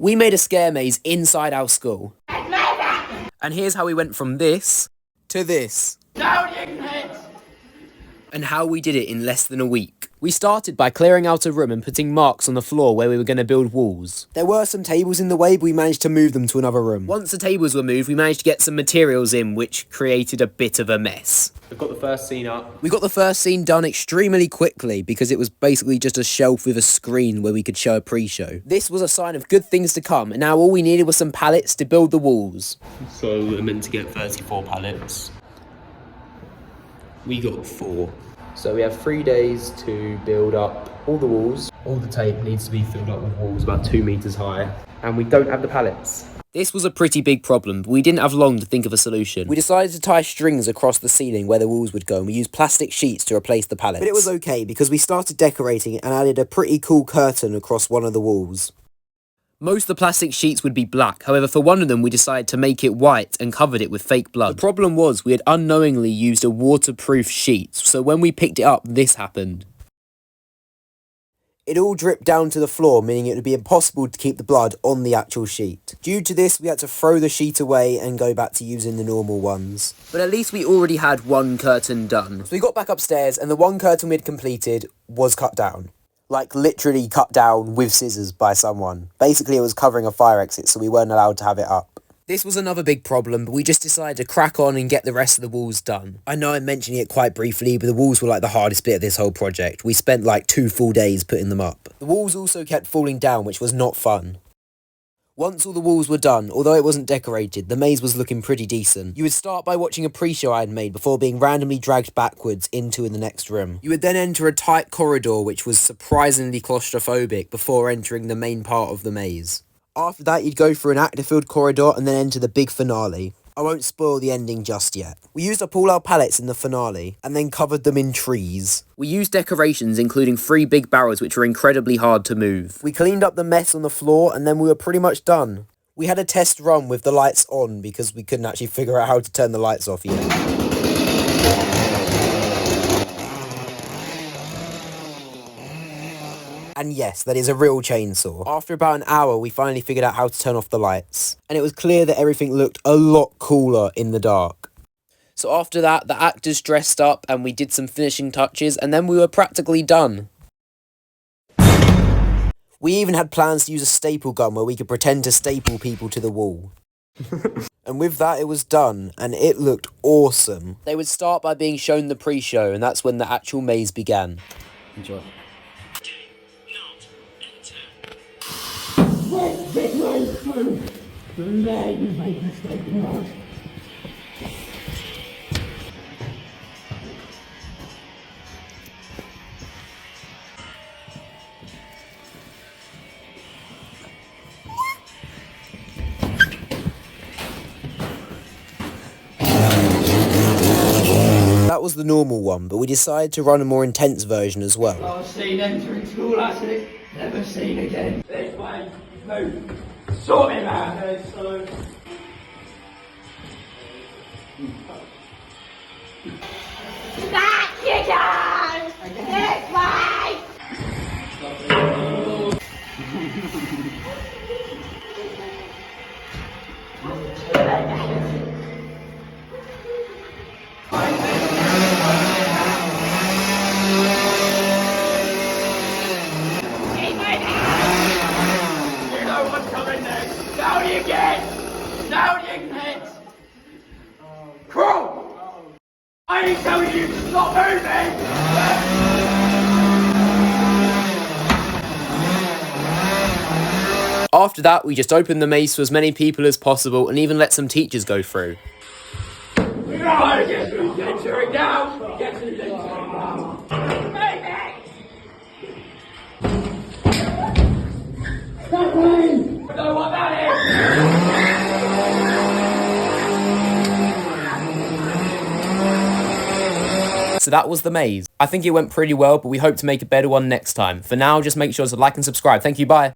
We made a scare maze inside our school. And here's how we went from this to this. And how we did it in less than a week. We started by clearing out a room and putting marks on the floor where we were going to build walls. There were some tables in the way, but we managed to move them to another room. Once the tables were moved, we managed to get some materials in, which created a bit of a mess. We've got the first scene up. We got the first scene done extremely quickly because it was basically just a shelf with a screen where we could show a pre-show. This was a sign of good things to come, and now all we needed was some pallets to build the walls. So we're meant to get 34 pallets. We got 4. So we have 3 days to build up all the walls. All the tape needs to be filled up with walls about 2 meters high. And we don't have the pallets. This was a pretty big problem, but we didn't have long to think of a solution. We decided to tie strings across the ceiling where the walls would go, and we used plastic sheets to replace the pallets. But it was okay, because we started decorating and added a pretty cool curtain across one of the walls. Most of the plastic sheets would be black, however for one of them we decided to make it white and covered it with fake blood. The problem was we had unknowingly used a waterproof sheet, so when we picked it up, this happened. It all dripped down to the floor, meaning it would be impossible to keep the blood on the actual sheet. Due to this, we had to throw the sheet away and go back to using the normal ones. But at least we already had one curtain done. So we got back upstairs and the one curtain we had completed was cut down. Like, literally cut down with scissors by someone. Basically, it was covering a fire exit, so we weren't allowed to have it up. This was another big problem, but we just decided to crack on and get the rest of the walls done. I know I'm mentioning it quite briefly, but the walls were like the hardest bit of this whole project. We spent like 2 full days putting them up. The walls also kept falling down, which was not fun. Once all the walls were done, although it wasn't decorated, the maze was looking pretty decent. You would start by watching a pre-show I had made before being randomly dragged backwards into the next room. You would then enter a tight corridor which was surprisingly claustrophobic before entering the main part of the maze. After that, you'd go through an actor-filled corridor and then enter the big finale. I won't spoil the ending just yet. We used up all our pallets in the finale, and then covered them in trees. We used decorations, including 3 big barrels which were incredibly hard to move. We cleaned up the mess on the floor, and then we were pretty much done. We had a test run with the lights on, because we couldn't actually figure out how to turn the lights off yet. And yes, that is a real chainsaw. After about an hour, we finally figured out how to turn off the lights. And it was clear that everything looked a lot cooler in the dark. So after that, the actors dressed up and we did some finishing touches and then we were practically done. We even had plans to use a staple gun where we could pretend to staple people to the wall. And with that, it was done, and it looked awesome. They would start by being shown the pre-show, and that's when the actual maze began. Enjoy. That was the normal one, but we decided to run a more intense version as well. I've seen entering school, that's it. Never seen again. This way, move. Sort him out. Okay, so... Back you go! This way! Down you get! Down you get! Crawl! I ain't telling you to stop moving! After that, we just opened the maze to as many people as possible and even let some teachers go through. I guess we get to it now! We get to it now! Stop playing! I know what that is! So that was the maze. I think it went pretty well, but we hope to make a better one next time. For now, just make sure to like and subscribe. Thank you, bye.